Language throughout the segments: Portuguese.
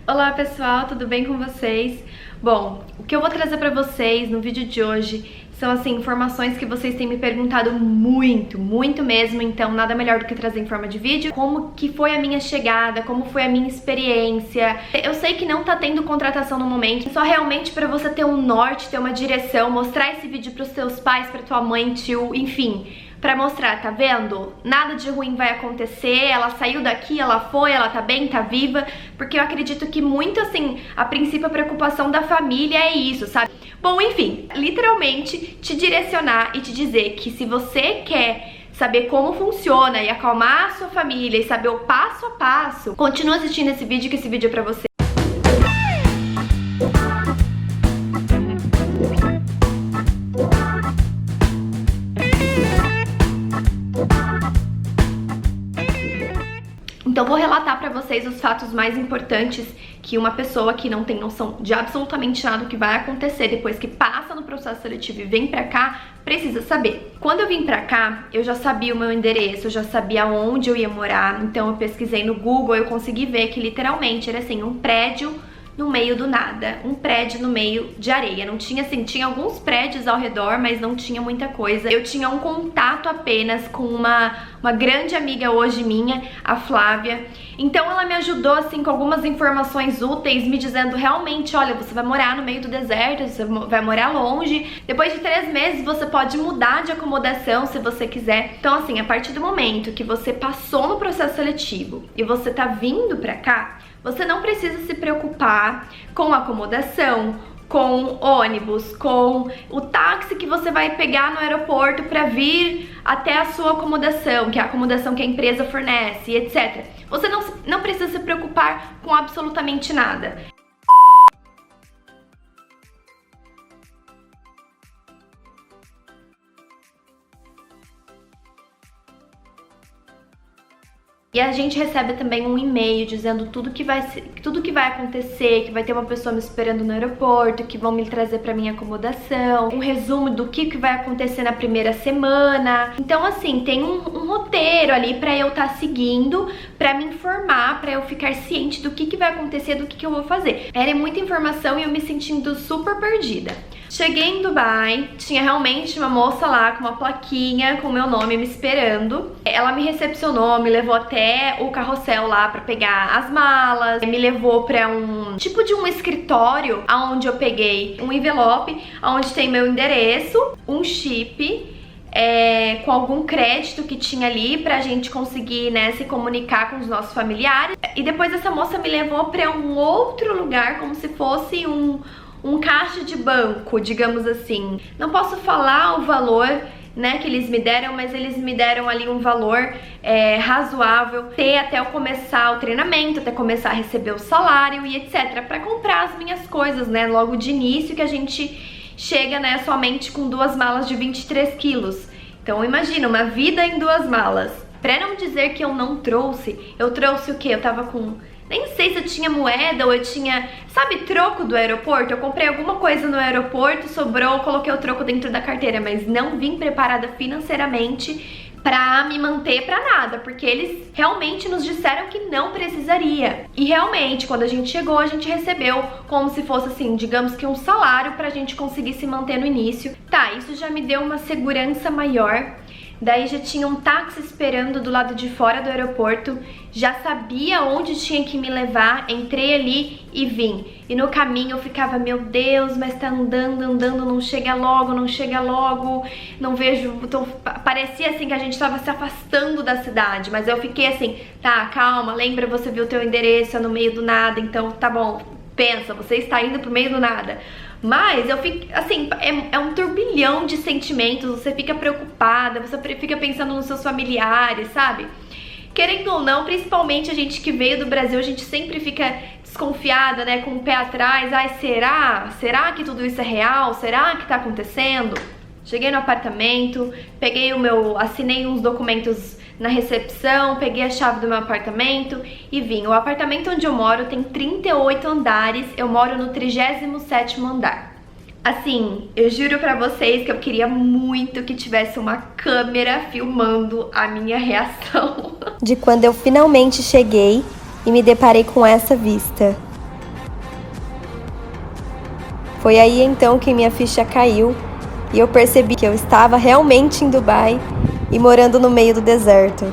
Olá pessoal, tudo bem com vocês? Bom, o que eu vou trazer pra vocês no vídeo de hoje são assim, informações que vocês têm me perguntado muito mesmo, então nada melhor do que trazer em forma de vídeo. Como que foi a minha chegada, como foi a minha experiência. Eu sei que não tá tendo contratação no momento, só realmente pra você ter um norte, ter uma direção, mostrar esse vídeo pros seus pais, pra tua mãe, tio, enfim, pra mostrar, tá vendo? Nada de ruim vai acontecer, ela saiu daqui, ela foi, ela tá bem, tá viva, porque eu acredito que muito assim, a princípio a preocupação da família é isso, sabe? Bom, enfim, literalmente te direcionar e te dizer que se você quer saber como funciona e acalmar a sua família e saber o passo a passo, continua assistindo esse vídeo, que esse vídeo é pra você. Então vou relatar pra vocês os fatos mais importantes que uma pessoa que não tem noção de absolutamente nada do que vai acontecer depois que passa no processo seletivo e vem pra cá, precisa saber. Quando eu vim pra cá, eu já sabia o meu endereço, eu já sabia onde eu ia morar, então eu pesquisei no Google, eu consegui ver que literalmente era assim, um prédio no meio do nada, um prédio no meio de areia. Não tinha assim, tinha alguns prédios ao redor, mas não tinha muita coisa. Eu tinha um contato apenas com uma grande amiga hoje minha, a Flávia. Então ela me ajudou assim com algumas informações úteis, me dizendo realmente, olha, você vai morar no meio do deserto, você vai morar longe. Depois de 3 meses você pode mudar de acomodação se você quiser. Então assim, a partir do momento que você passou no processo seletivo e você tá vindo pra cá, você não precisa se preocupar com acomodação, com ônibus, com o táxi que você vai pegar no aeroporto para vir até a sua acomodação, que é a acomodação que a empresa fornece, etc. Você não precisa se preocupar com absolutamente nada. E a gente recebe também um e-mail dizendo tudo que vai acontecer, que vai ter uma pessoa me esperando no aeroporto, que vão me trazer pra minha acomodação, um resumo do que vai acontecer na primeira semana. Então assim, tem um roteiro ali pra eu estar seguindo, pra me informar, pra eu ficar ciente do que vai acontecer, do que eu vou fazer. Era muita informação e eu me sentindo super perdida. Cheguei em Dubai, tinha realmente uma moça lá com uma plaquinha com o meu nome me esperando. Ela me recepcionou, me levou até o carrossel lá pra pegar as malas, me levou pra um tipo de um escritório onde eu peguei um envelope onde tem meu endereço, um chip, com algum crédito que tinha ali pra gente conseguir, né, se comunicar com os nossos familiares. E depois essa moça me levou pra um outro lugar, como se fosse um caixa de banco, digamos assim. Não posso falar o valor, né, que eles me deram, mas eles me deram ali um valor razoável até eu começar o treinamento, até começar a receber o salário e etc, para comprar as minhas coisas, né, logo de início, que a gente chega, né, somente com 2 malas de 23 quilos. Então imagina, uma vida em 2 malas. Pra não dizer que eu não trouxe, eu trouxe o quê? Eu tava com... Nem sei se eu tinha moeda ou eu tinha, sabe, troco do aeroporto? Eu comprei alguma coisa no aeroporto, sobrou, coloquei o troco dentro da carteira, mas não vim preparada financeiramente pra me manter pra nada, porque eles realmente nos disseram que não precisaria. E realmente, quando a gente chegou, a gente recebeu como se fosse assim, digamos que um salário pra gente conseguir se manter no início. Tá, isso já me deu uma segurança maior. Daí já tinha um táxi esperando do lado de fora do aeroporto, já sabia onde tinha que me levar, entrei ali e vim. E no caminho eu ficava, meu Deus, mas tá andando, não chega logo, não vejo... Então, parecia assim que a gente tava se afastando da cidade, mas eu fiquei assim, tá, calma, lembra, você viu o teu endereço, é no meio do nada, então tá bom, pensa, você está indo pro meio do nada. Mas eu fico, assim, é um turbilhão de sentimentos, você fica preocupada, você fica pensando nos seus familiares, sabe? Querendo ou não, principalmente a gente que veio do Brasil, a gente sempre fica desconfiada, né, com o pé atrás. Ai, será? Será que tudo isso é real? Será que tá acontecendo? Cheguei no apartamento, assinei uns documentos na recepção, peguei a chave do meu apartamento e vim. O apartamento onde eu moro tem 38 andares, eu moro no 37º andar. Assim, eu juro pra vocês que eu queria muito que tivesse uma câmera filmando a minha reação. De quando eu finalmente cheguei e me deparei com essa vista. Foi aí então que minha ficha caiu e eu percebi que eu estava realmente em Dubai e morando no meio do deserto.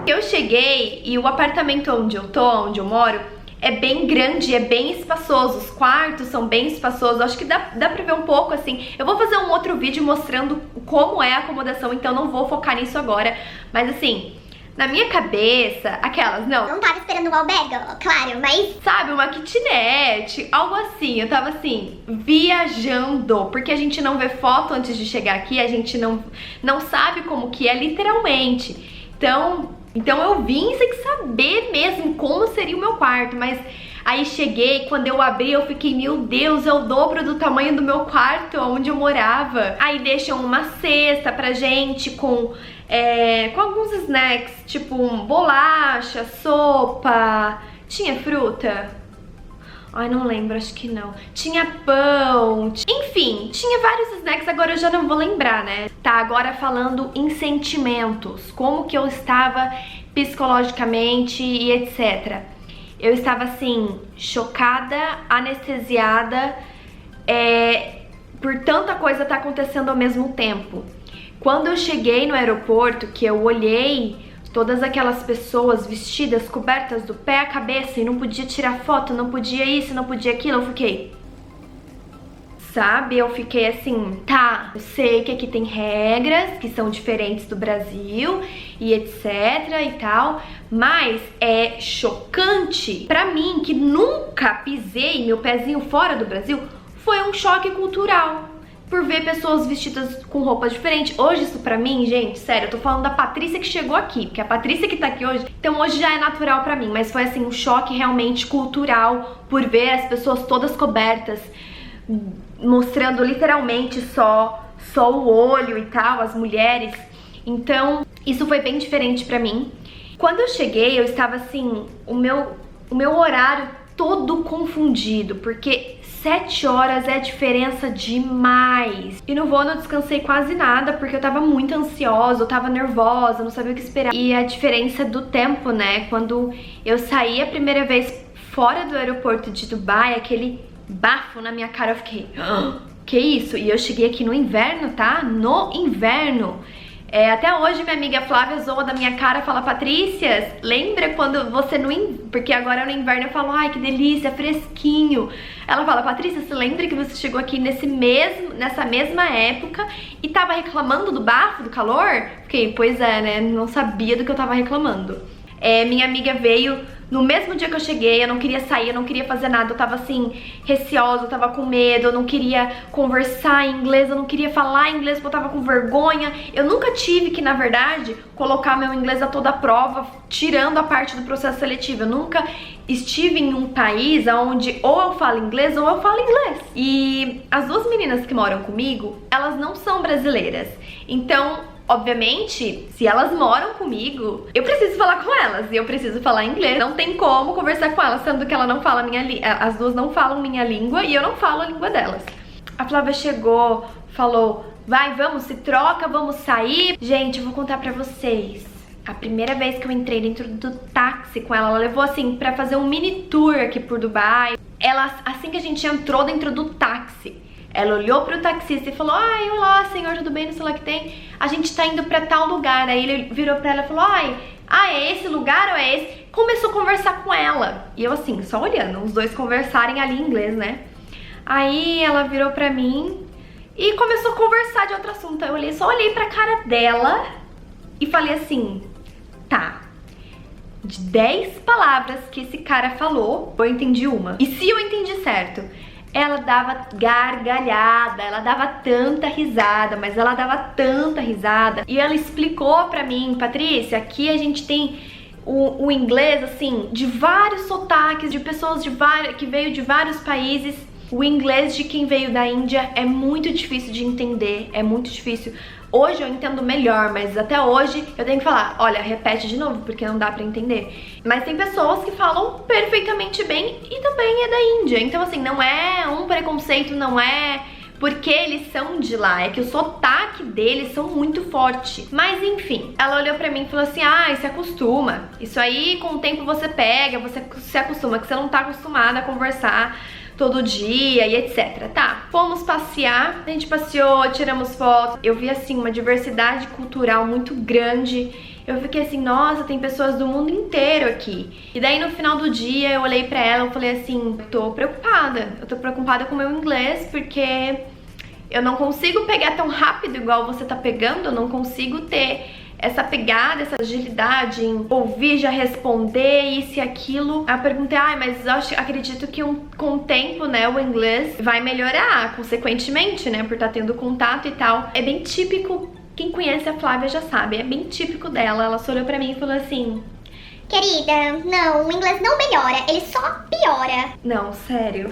Eu cheguei e o apartamento onde eu moro, é bem grande, é bem espaçoso, os quartos são bem espaçosos, acho que dá pra ver um pouco assim. Eu vou fazer um outro vídeo mostrando como é a acomodação, então não vou focar nisso agora, mas assim, na minha cabeça, aquelas, não tava esperando um albergue, claro, mas... Sabe, uma kitnet, algo assim, eu tava assim, viajando, porque a gente não vê foto antes de chegar aqui, a gente não sabe como que é literalmente, então eu vim sem saber mesmo como seria o meu quarto, mas aí cheguei, quando eu abri eu fiquei, meu Deus, é o dobro do tamanho do meu quarto onde eu morava. Aí deixam uma cesta pra gente com alguns snacks, tipo bolacha, sopa, tinha fruta? Ai, não lembro, acho que não. Tinha pão, enfim, tinha vários snacks, agora eu já não vou lembrar, né? Tá, agora falando em sentimentos, como que eu estava psicologicamente e etc. Eu estava assim, chocada, anestesiada, por tanta coisa tá acontecendo ao mesmo tempo. Quando eu cheguei no aeroporto, que eu olhei todas aquelas pessoas vestidas, cobertas do pé à cabeça e não podia tirar foto, não podia isso, não podia aquilo, eu fiquei... Sabe? Eu fiquei assim, tá, eu sei que aqui tem regras que são diferentes do Brasil e etc e tal, mas é chocante pra mim, que nunca pisei meu pezinho fora do Brasil, foi um choque cultural. Por ver pessoas vestidas com roupas diferentes. Hoje isso pra mim, gente, sério, eu tô falando da Patrícia que chegou aqui, porque a Patrícia que tá aqui hoje, então hoje já é natural pra mim, mas foi assim, um choque realmente cultural por ver as pessoas todas cobertas, mostrando literalmente só o olho e tal, as mulheres. Então, isso foi bem diferente pra mim. Quando eu cheguei, eu estava assim, o meu horário todo confundido, porque 7 horas é diferença demais. E no voo eu não descansei quase nada, porque eu tava muito ansiosa, eu tava nervosa, não sabia o que esperar. E a diferença do tempo, né? Quando eu saí a primeira vez fora do aeroporto de Dubai, aquele bafo na minha cara, eu fiquei... Que isso? E eu cheguei aqui no inverno, tá? No inverno. Até hoje minha amiga Flávia zoa da minha cara, fala, Patrícia, lembra quando você porque agora no inverno eu falo, ai que delícia, fresquinho. Ela fala, Patrícia, você lembra que você chegou aqui nessa mesma época e tava reclamando do bafo, do calor? Fiquei, pois é, né, não sabia do que eu tava reclamando. Minha amiga veio no mesmo dia que eu cheguei, eu não queria sair, eu não queria fazer nada, eu tava assim, receosa, eu tava com medo, eu não queria conversar em inglês, eu não queria falar inglês porque eu tava com vergonha. Eu nunca tive que, na verdade, colocar meu inglês a toda prova, tirando a parte do processo seletivo. Eu nunca estive em um país onde ou eu falo inglês ou eu falo inglês. E as duas meninas que moram comigo, elas não são brasileiras, então... Obviamente, se elas moram comigo, eu preciso falar com elas e eu preciso falar inglês. Não tem como conversar com elas, sendo que ela não fala as duas não falam minha língua e eu não falo a língua delas. A Flávia chegou, falou, vai, vamos, se troca, vamos sair. Gente, eu vou contar pra vocês. A primeira vez que eu entrei dentro do táxi com ela levou assim pra fazer um mini tour aqui por Dubai. Assim que a gente entrou dentro do táxi, ela olhou pro taxista e falou, ai, olá, senhor, tudo bem, não sei lá o que tem. A gente tá indo pra tal lugar. Aí ele virou pra ela e falou, é esse lugar ou é esse? Começou a conversar com ela. E eu assim, só olhando, os dois conversarem ali em inglês, né? Aí ela virou pra mim e começou a conversar de outro assunto. Eu só olhei pra cara dela e falei assim, tá, de 10 palavras que esse cara falou, eu entendi uma. E se eu entendi certo? Ela dava gargalhada, ela dava tanta risada, mas ela dava tanta risada. E ela explicou pra mim, Patrícia, aqui a gente tem o inglês, assim, de vários sotaques, de pessoas que veio de vários países. O inglês de quem veio da Índia é muito difícil de entender, é muito difícil. Hoje eu entendo melhor, mas até hoje eu tenho que falar, olha, repete de novo, porque não dá pra entender. Mas tem pessoas que falam perfeitamente bem e também é da Índia. Então assim, não é um preconceito, não é porque eles são de lá, é que o sotaque deles são muito forte. Mas enfim, ela olhou pra mim e falou assim, se acostuma. Isso aí com o tempo você pega, você se acostuma, que você não tá acostumada a conversar todo dia e etc. Tá, fomos passear, a gente passeou, tiramos fotos. Eu vi assim uma diversidade cultural muito grande. Eu fiquei assim, nossa, tem pessoas do mundo inteiro aqui. E daí no final do dia eu olhei pra ela e falei assim, eu tô preocupada com o meu inglês, porque eu não consigo pegar tão rápido igual você tá pegando, eu não consigo ter essa pegada, essa agilidade em ouvir, já responder, isso e aquilo. Aí eu perguntei, mas eu acredito que com o tempo, né, o inglês vai melhorar, consequentemente, né, por estar tendo contato e tal. É bem típico, quem conhece a Flávia já sabe, é bem típico dela. Ela só olhou pra mim e falou assim, querida, não, o inglês não melhora, ele só piora. Não, sério.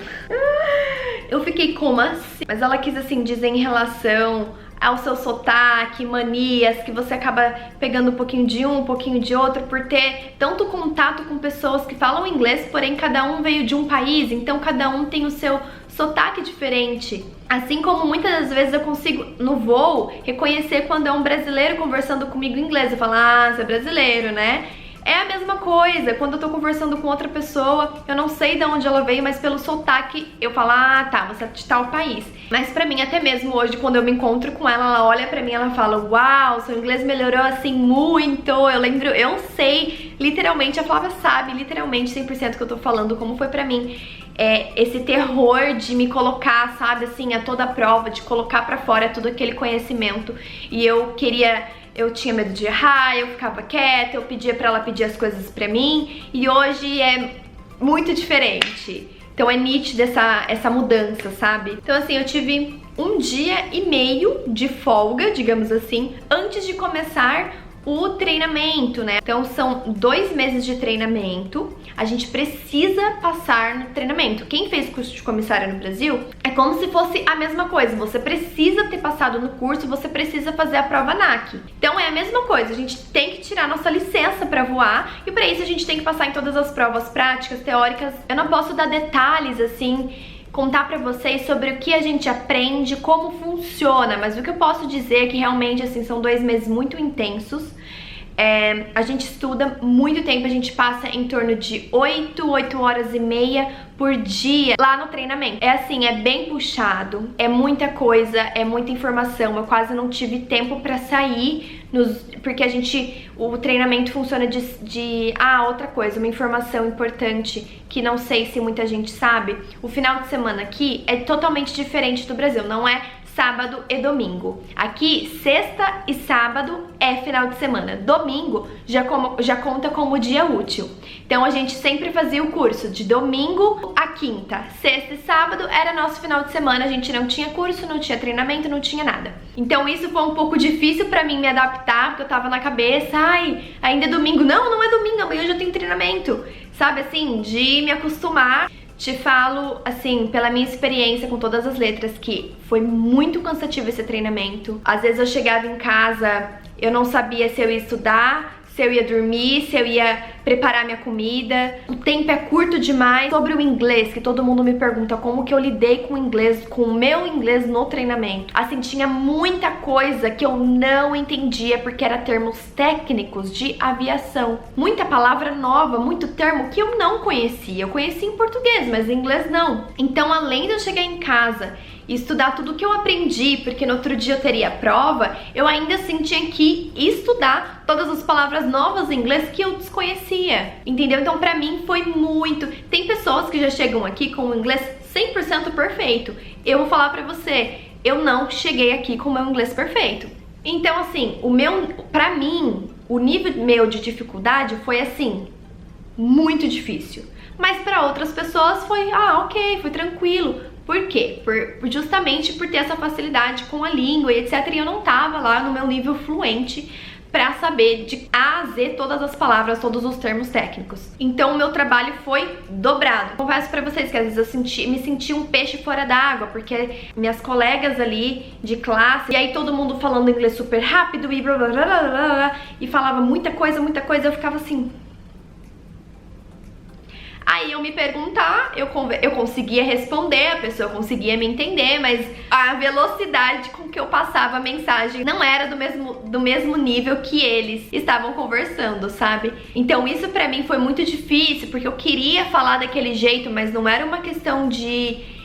Eu fiquei como assim? Mas ela quis assim dizer em relação ao seu sotaque, manias, que você acaba pegando um pouquinho de um pouquinho de outro, por ter tanto contato com pessoas que falam inglês, porém cada um veio de um país, então cada um tem o seu sotaque diferente. Assim como muitas das vezes eu consigo, no voo, reconhecer quando é um brasileiro conversando comigo em inglês. Eu falo, você é brasileiro, né? É a mesma coisa, quando eu tô conversando com outra pessoa, eu não sei de onde ela veio, mas pelo sotaque eu falo, tá, você é de tal país. Mas pra mim, até mesmo hoje, quando eu me encontro com ela, ela olha pra mim e ela fala, uau, seu inglês melhorou assim muito. Eu sei, literalmente, a Flávia sabe, literalmente 100% que eu tô falando, como foi pra mim. Esse terror de me colocar, sabe, assim, a toda prova, de colocar pra fora todo aquele conhecimento. E eu tinha medo de errar, eu ficava quieta, eu pedia pra ela pedir as coisas pra mim, e hoje é muito diferente. Então é nítida essa mudança, sabe? Então assim, eu tive 1 dia e meio de folga, digamos assim, antes de começar o treinamento, né? Então são 2 meses de treinamento, a gente precisa passar no treinamento. Quem fez curso de comissária no Brasil, é como se fosse a mesma coisa, você precisa ter passado no curso, você precisa fazer a prova NAC. Então é a mesma coisa, a gente tem que tirar nossa licença pra voar, e pra isso a gente tem que passar em todas as provas práticas, teóricas. Eu não posso dar detalhes assim, contar pra vocês sobre o que a gente aprende, como funciona, mas o que eu posso dizer é que realmente assim são 2 meses muito intensos. A gente estuda muito tempo, a gente passa em torno de 8 horas e meia por dia lá no treinamento. É assim, é bem puxado, é muita coisa, é muita informação. Eu quase não tive tempo pra sair, porque o treinamento funciona outra coisa, uma informação importante que não sei se muita gente sabe. O final de semana aqui é totalmente diferente do Brasil, não é sábado e domingo. Aqui, sexta e sábado é final de semana. Domingo já conta como dia útil. Então a gente sempre fazia o curso de domingo a quinta. Sexta e sábado era nosso final de semana. A gente não tinha curso, não tinha treinamento, não tinha nada. Então isso foi um pouco difícil pra mim me adaptar, porque eu tava na cabeça, ainda é domingo. Não é domingo, amanhã eu já tenho treinamento. Sabe assim, de me acostumar. Te falo, assim, pela minha experiência com todas as letras, que foi muito cansativo esse treinamento. Às vezes eu chegava em casa, eu não sabia se eu ia estudar, se eu ia dormir, se eu ia preparar minha comida. O tempo é curto demais. Sobre o inglês, que todo mundo me pergunta como que eu lidei com o inglês, com o meu inglês no treinamento. Assim, tinha muita coisa que eu não entendia, porque era termos técnicos de aviação. Muita palavra nova, muito termo que eu não conhecia. Eu conhecia em português, mas em inglês não. Então, além de eu chegar em casa e estudar tudo que eu aprendi, porque no outro dia eu teria prova, eu ainda assim tinha que estudar todas as palavras novas em inglês que eu desconhecia, entendeu? Então pra mim foi muito... Tem pessoas que já chegam aqui com o inglês 100% perfeito. Eu vou falar pra você, eu não cheguei aqui com o meu inglês perfeito. Então assim, pra mim, o nível meu de dificuldade foi assim, muito difícil. Mas pra outras pessoas foi, ok, foi tranquilo. Por quê? Justamente por ter essa facilidade com a língua e etc. E eu não tava lá no meu nível fluente pra saber de A a Z todas as palavras, todos os termos técnicos. Então o meu trabalho foi dobrado. Confesso pra vocês que às vezes eu me senti um peixe fora d'água, porque minhas colegas ali de classe, e aí todo mundo falando inglês super rápido e blá blá blá blá blá, e falava muita coisa, eu ficava assim. Aí eu me perguntar, eu conseguia responder, a pessoa conseguia me entender, mas a velocidade com que eu passava a mensagem não era do mesmo nível que eles estavam conversando, sabe? Então isso pra mim foi muito difícil, porque eu queria falar daquele jeito, mas não era uma questão de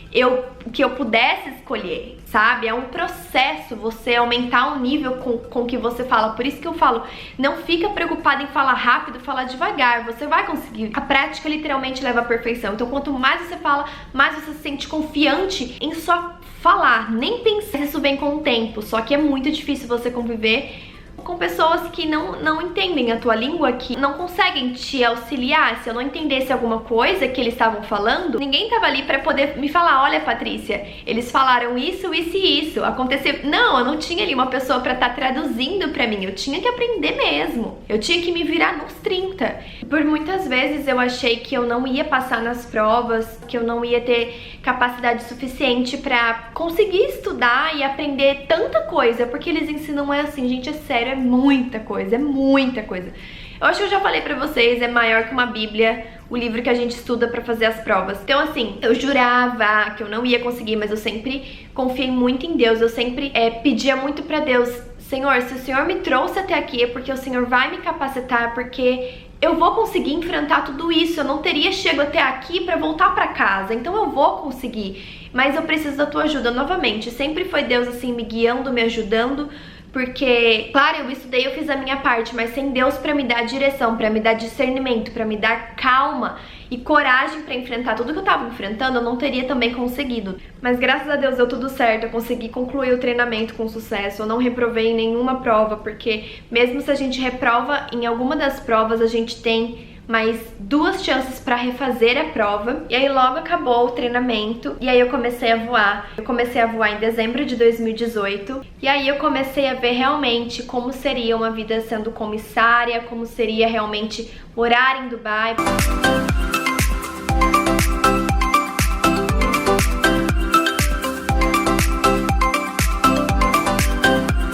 que eu pudesse escolher, sabe? É um processo você aumentar o nível com que você fala. Por isso que eu falo, não fica preocupada em falar rápido, falar devagar, você vai conseguir. A prática literalmente leva à perfeição. Então quanto mais você fala, mais você se sente confiante em só falar, nem pensar. Isso vem com o tempo, só que é muito difícil você conviver com pessoas que não entendem a tua língua, que não conseguem te auxiliar. Se eu não entendesse alguma coisa que eles estavam falando, ninguém tava ali pra poder me falar, olha, Patrícia, eles falaram isso, isso e isso, aconteceu. Não, eu não tinha ali uma pessoa pra estar traduzindo pra mim, eu tinha que aprender mesmo, eu tinha que me virar nos 30. Por muitas vezes eu achei que eu não ia passar nas provas, que eu não ia ter capacidade suficiente pra conseguir estudar e aprender tanta coisa, porque eles ensinam assim, gente, é sério, é muita coisa, é muita coisa. Eu acho que eu já falei pra vocês, é maior que uma bíblia o livro que a gente estuda pra fazer as provas. Então assim, eu jurava que eu não ia conseguir, mas eu sempre confiei muito em Deus, eu sempre pedia muito pra Deus, Senhor, se o Senhor me trouxe até aqui é porque o Senhor vai me capacitar, porque eu vou conseguir enfrentar tudo isso, eu não teria chego até aqui pra voltar pra casa, então eu vou conseguir, mas eu preciso da tua ajuda novamente. Sempre foi Deus assim me guiando, me ajudando, porque, claro, eu estudei, eu fiz a minha parte, mas sem Deus pra me dar direção, pra me dar discernimento, pra me dar calma e coragem pra enfrentar tudo que eu tava enfrentando, eu não teria também conseguido. Mas graças a Deus deu tudo certo, eu consegui concluir o treinamento com sucesso, eu não reprovei em nenhuma prova, porque mesmo se a gente reprova em alguma das provas, a gente tem mais 2 chances pra refazer a prova. E aí logo acabou o treinamento e aí eu comecei a voar. Eu comecei a voar em dezembro de 2018 e aí eu comecei a ver realmente como seria uma vida sendo comissária, como seria realmente morar em Dubai.